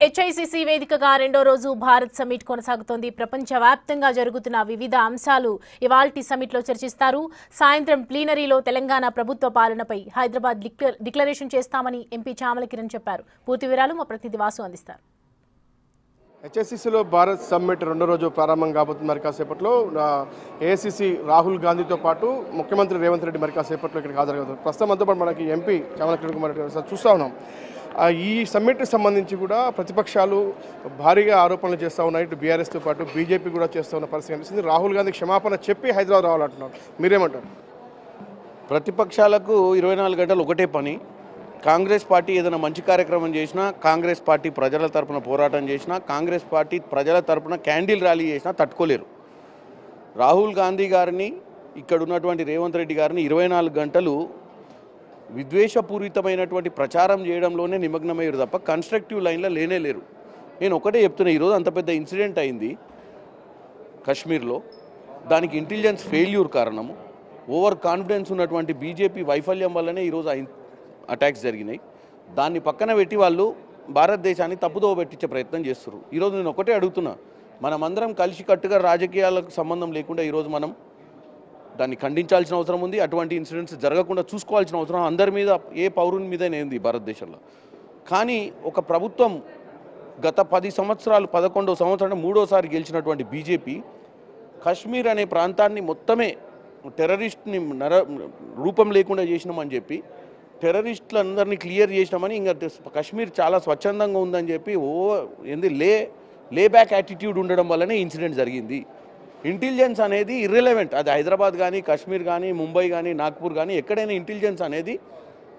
HICC వేదికగా రెండో రోజు భారత్ సమిట్ కొనసాగుతోంది. ప్రపంచవ్యాప్తంగా జరుగుతున్న వివిధ అంశాలు ఇవాల్టి సమిట్లో చర్చిస్తారు. సాయంత్రం ప్లీనరీలో తెలంగాణ ప్రభుత్వ పాలనపై హైదరాబాద్ డిక్లరేషన్ చేస్తామని ఎంపీ చామల కిరణ్ చెప్పారు. పూర్తి వివరాలు మా ప్రతినిధి వాసు అందిస్తారు. హెచ్ఎస్సిసిలో భారత్ సమ్మిట్ రెండో రోజు ప్రారంభం కాబోతుంది. మరి కాసేపట్లో ఏఐసిసి రాహుల్ గాంధీతో పాటు ముఖ్యమంత్రి రేవంత్ రెడ్డి మరి కాసేపట్లో ఇక్కడికి హాజరవుతారు. ప్రస్తుతం అంతా పాటు మనకి ఎంపీ చామల కిరణ్ కుమార్ రెడ్డి చూస్తూ ఉన్నాం. ఈ సమ్మిట్కి సంబంధించి కూడా ప్రతిపక్షాలు భారీగా ఆరోపణలు చేస్తూ ఉన్నాయి. ఇటు బీఆర్ఎస్తో పాటు బీజేపీ కూడా చేస్తూ ఉన్న పరిస్థితి కనిపిస్తుంది. రాహుల్ గాంధీ క్షమాపణ చెప్పి హైదరాబాద్ రావాలంటున్నారు. మీరేమంటారు? ప్రతిపక్షాలకు 24 గంటలు ఒకటే పని. కాంగ్రెస్ పార్టీ ఏదైనా మంచి కార్యక్రమం చేసినా, కాంగ్రెస్ పార్టీ ప్రజల తరపున పోరాటం చేసినా, కాంగ్రెస్ పార్టీ ప్రజల తరపున క్యాండిల్ ర్యాలీ చేసినా తట్టుకోలేరు. రాహుల్ గాంధీ గారిని, ఇక్కడ ఉన్నటువంటి రేవంత్ రెడ్డి గారిని 24 గంటలు విద్వేషపూరితమైనటువంటి ప్రచారం చేయడంలోనే నిమగ్నమయ్యారు తప్ప కన్స్ట్రక్టివ్ లైన్లో లేరు. నేను ఒకటే చెప్తున్నా, ఈరోజు అంత పెద్ద ఇన్సిడెంట్ అయింది కశ్మీర్లో. దానికి ఇంటెలిజెన్స్ ఫెయిల్యూర్ కారణము, ఓవర్ కాన్ఫిడెన్స్ ఉన్నటువంటి బీజేపీ వైఫల్యం వల్లనే ఈరోజు అటాక్స్ జరిగినాయి. దాన్ని పక్కన పెట్టి వాళ్ళు భారతదేశాన్ని తప్పుదోవ పెట్టించే ప్రయత్నం చేస్తారు. ఈరోజు నేను ఒకటే అడుగుతున్నా, మనమందరం కలిసికట్టుగా రాజకీయాలకు సంబంధం లేకుండా ఈరోజు మనం దాన్ని ఖండించాల్సిన అవసరం ఉంది. అటువంటి ఇన్సిడెంట్స్ జరగకుండా చూసుకోవాల్సిన అవసరం అందరి మీద, ఏ పౌరుని మీదనే ఉంది భారతదేశంలో. కానీ ఒక ప్రభుత్వం గత 10 సంవత్సరాలు, 11వ సంవత్సరం మూడోసారి గెలిచినటువంటి బీజేపీ కశ్మీర్ అనే ప్రాంతాన్ని మొత్తమే టెర్రరిస్ట్ని రూపం లేకుండా చేసినామని చెప్పి, టెర్రరిస్టులందరినీ క్లియర్ చేసినామని, ఇంకా కశ్మీర్ చాలా స్వచ్ఛందంగా ఉందని చెప్పి లే బ్యాక్ యాటిట్యూడ్ ఉండడం వల్లనే ఇన్సిడెంట్ జరిగింది. ఇంటెలిజెన్స్ అనేది ఇర్రెలెవెంట్. అది హైదరాబాద్ కానీ, కాశ్మీర్ కానీ, ముంబై కానీ, నాగ్పూర్ కానీ, ఎక్కడైనా ఇంటెలిజెన్స్ అనేది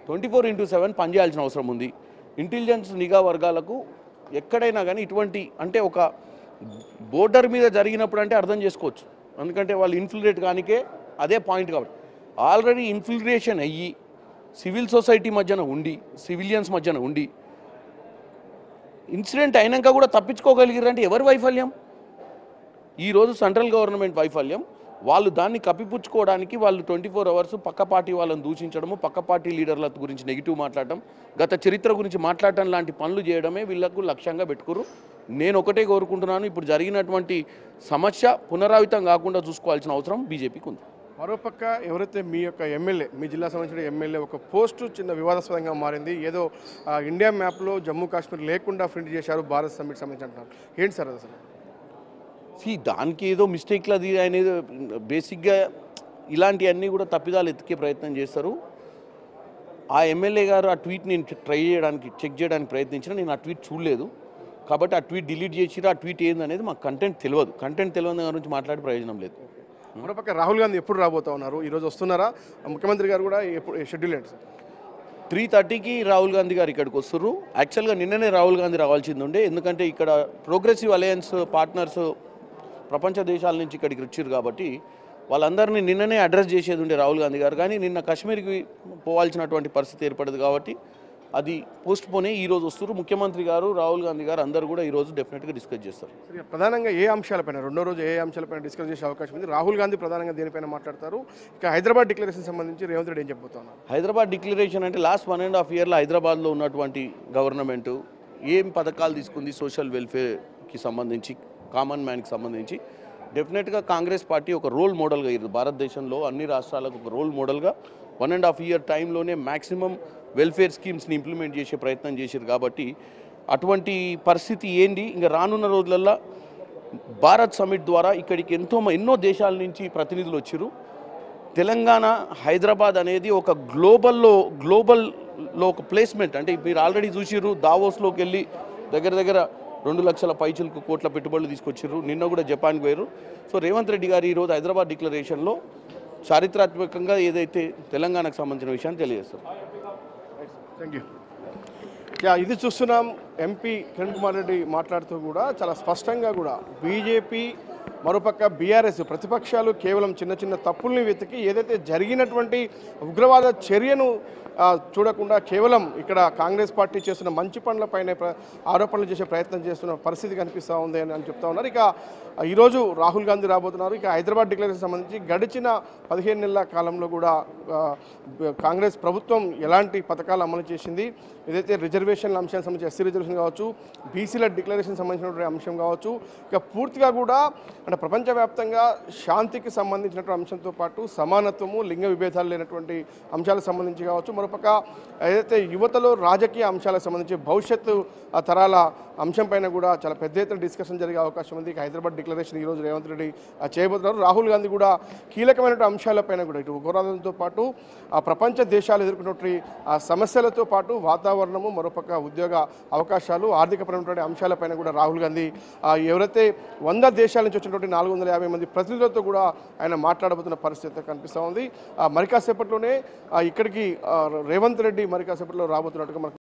24/7 పనిచేయాల్సిన అవసరం ఉంది. ఇంటెలిజెన్స్ నిఘా వర్గాలకు ఎక్కడైనా కానీ ఇటువంటి, అంటే ఒక బోర్డర్ మీద జరిగినప్పుడు అంటే అర్థం చేసుకోవచ్చు, ఎందుకంటే వాళ్ళు ఇన్ఫిల్ట్రేట్ కానికే అదే పాయింట్. కాబట్టి ఆల్రెడీ ఇన్ఫిల్ట్రేషన్ అయ్యి సివిల్ సొసైటీ మధ్యన ఉండి, సివిలియన్స్ మధ్యన ఉండి ఇన్సిడెంట్ అయినాక కూడా తప్పించుకోగలిగారంటే ఎవరి వైఫల్యం? ఈరోజు సెంట్రల్ గవర్నమెంట్ వైఫల్యం. వాళ్ళు దాన్ని కప్పిపుచ్చుకోవడానికి వాళ్ళు 24 అవర్స్ పక్క పార్టీ వాళ్ళని దూషించడము, పక్క పార్టీ లీడర్ల గురించి నెగిటివ్ మాట్లాడటం, గత చరిత్ర గురించి మాట్లాడటం లాంటి పనులు చేయడమే వీళ్లకు లక్ష్యంగా పెట్టుకురు. నేను ఒకటే కోరుకుంటున్నాను, ఇప్పుడు జరిగినటువంటి సమస్య పునరావృతం కాకుండా చూసుకోవాల్సిన అవసరం బీజేపీకి ఉంది. మరోపక్క ఎవరైతే మీ యొక్క ఎమ్మెల్యే, మీ జిల్లా సంబంధించిన ఎమ్మెల్యే ఒక పోస్టు చిన్న వివాదాస్పదంగా మారింది. ఏదో ఇండియా మ్యాప్లో జమ్మూ కాశ్మీర్ లేకుండా ప్రింట్ చేశారు భారత్ సమ్మిట్ సంబంధించి అంటున్నారు. ఏంటి సార్ అసలు? దానికి ఏదో మిస్టేక్లది అనేది బేసిక్గా ఇలాంటివన్నీ కూడా తప్పిదాలు ఎత్తికే ప్రయత్నం చేస్తారు. ఆ ఎమ్మెల్యే గారు ఆ ట్వీట్ నేను చెక్ చేయడానికి ప్రయత్నించిన, నేను ఆ ట్వీట్ చూడలేదు. కాబట్టి ఆ ట్వీట్ డిలీట్ చేసిరా, ఆ ట్వీట్ ఏందనేది మాకు కంటెంట్ తెలియని గురించి మాట్లాడే ప్రయోజనం లేదు. మరోపక్క రాహుల్ గాంధీ ఎప్పుడు రాబోతా ఉన్నారు? ఈరోజు వస్తున్నారా? ముఖ్యమంత్రి గారు కూడా ఎప్పుడు షెడ్యూల్ ఏంటి సార్? 3:30కి రాహుల్ గాంధీ గారు ఇక్కడికి వస్తున్నారు. యాక్చువల్గా నిన్ననే రాహుల్ గాంధీ రావాల్సింది ఉండే, ఎందుకంటే ఇక్కడ ప్రోగ్రెసివ్ అలయన్స్ పార్ట్నర్స్ ప్రపంచ దేశాల నుంచి ఇక్కడికి వచ్చారు కాబట్టి వాళ్ళందరినీ నిన్ననే అడ్రస్ చేసేది ఉండే రాహుల్ గాంధీ గారు. కానీ నిన్న కాశ్మీర్కి పోవాల్సినటువంటి పరిస్థితి ఏర్పడదు కాబట్టి అది పోస్ట్ పోనే ఈరోజు వస్తారు. ముఖ్యమంత్రి గారు, రాహుల్ గాంధీ గారు అందరూ కూడా ఈరోజు డెఫినెట్గా డిస్కస్ చేస్తారు. ప్రధానంగా ఏ అంశాలపైన రెండో రోజు ఏ అంశాలపైన డిస్కస్ చేసే అవకాశం ఉంది? రాహుల్ గాంధీ ప్రధానంగా దేనిపైన మాట్లాడతారు? ఇక హైదరాబాద్ డిక్లరేషన్ సంబంధించి రేవంత్ రెడ్డి ఏం చెప్పబోతున్నారు? హైదరాబాద్ డిక్లరేషన్ అంటే లాస్ట్ 1.5 ఇయర్లో హైదరాబాద్లో ఉన్నటువంటి గవర్నమెంటు ఏం పథకాలు తీసుకుంది సోషల్ వెల్ఫేర్కి సంబంధించి, కామన్ మ్యాన్కి సంబంధించి, డెఫినెట్గా కాంగ్రెస్ పార్టీ ఒక రోల్ మోడల్గా అయ్యింది. భారతదేశంలో అన్ని రాష్ట్రాలకు ఒక రోల్ మోడల్గా 1.5 ఇయర్ టైంలోనే మ్యాక్సిమం వెల్ఫేర్ స్కీమ్స్ని ఇంప్లిమెంట్ చేసే ప్రయత్నం చేశారు. కాబట్టి అటువంటి పరిస్థితి ఏంటి, ఇంకా రానున్న రోజులల్లో భారత్ సమిట్ ద్వారా ఇక్కడికి ఎన్నో దేశాల నుంచి ప్రతినిధులు వచ్చారు. తెలంగాణ, హైదరాబాద్ అనేది ఒక గ్లోబల్లో ఒక ప్లేస్మెంట్. అంటే మీరు ఆల్రెడీ చూసిర్రు, దావోస్లోకి వెళ్ళి దగ్గర 2 లక్షల పైచిలకు కోట్ల పెట్టుబడులు తీసుకొచ్చారు. నిన్న కూడా జపాన్కి పోయారు. సో రేవంత్ రెడ్డి గారు ఈరోజు హైదరాబాద్ డిక్లరేషన్లో చారిత్రాత్మకంగా ఏదైతే తెలంగాణకు సంబంధించిన విషయాన్ని తెలియజేస్తారు. Thank you. ఇది చూస్తున్నాం. ఎంపీ కిరణ్ కుమార్ రెడ్డి మాట్లాడుతూ కూడా చాలా స్పష్టంగా కూడా బీజేపీ మరోపక్క బీఆర్ఎస్ ప్రతిపక్షాలు కేవలం చిన్న చిన్న తప్పుల్ని వెతికి ఏదైతే జరిగినటువంటి ఉగ్రవాద చర్యను చూడకుండా కేవలం ఇక్కడ కాంగ్రెస్ పార్టీ చేస్తున్న మంచి పనులపైనే ఆరోపణలు చేసే ప్రయత్నం చేస్తున్న పరిస్థితి కనిపిస్తూ ఉంది అని చెప్తా ఉన్నారు. ఇక ఈరోజు రాహుల్ గాంధీ రాబోతున్నారు. ఇక హైదరాబాద్ డిక్లరేషన్ సంబంధించి గడిచిన 15 నెలల కాలంలో కూడా కాంగ్రెస్ ప్రభుత్వం ఎలాంటి పథకాలు అమలు చేసింది, ఏదైతే రిజర్వేషన్ల అంశానికి సంబంధించి ఎస్సీ రిజర్వేషన్ కావచ్చు, బీసీల డిక్లరేషన్ సంబంధించినటువంటి అంశం కావచ్చు, ఇక పూర్తిగా కూడా అంటే ప్రపంచవ్యాప్తంగా శాంతికి సంబంధించినటువంటి అంశంతో పాటు సమానత్వము, లింగ విభేదాలు లేనటువంటి అంశాలకు సంబంధించి కావచ్చు, మరోపక్క ఏదైతే యువతలో రాజకీయ అంశాలకు సంబంధించి భవిష్యత్తు తరాల అంశం పైన కూడా చాలా పెద్ద ఎత్తున డిస్కషన్ జరిగే అవకాశం ఉంది. హైదరాబాద్ డిక్లరేషన్ ఈరోజు రేవంత్ రెడ్డి చేయబోతున్నారు. రాహుల్ గాంధీ కూడా కీలకమైన అంశాలపైన కూడా ఇటు ఉగ్రవాదంతో పాటు ఆ ప్రపంచ దేశాలు ఎదుర్కొన్నటువంటి ఆ సమస్యలతో పాటు వాతావరణము, మరోపక్క ఉద్యోగ అవకాశాలు, ఆర్థికపరమైనటువంటి అంశాలపైన కూడా రాహుల్ గాంధీ ఎవరైతే 100 దేశాల నుంచి వచ్చినటువంటి 450 మంది ప్రతినిధులతో కూడా ఆయన మాట్లాడబోతున్న పరిస్థితి కనిపిస్తూ ఉంది. మరి కాసేపట్లోనే ఇక్కడికి రేవంత్ రెడ్డి మరి కాసేపట్లో రాబోతున్నట్టుగా మనకు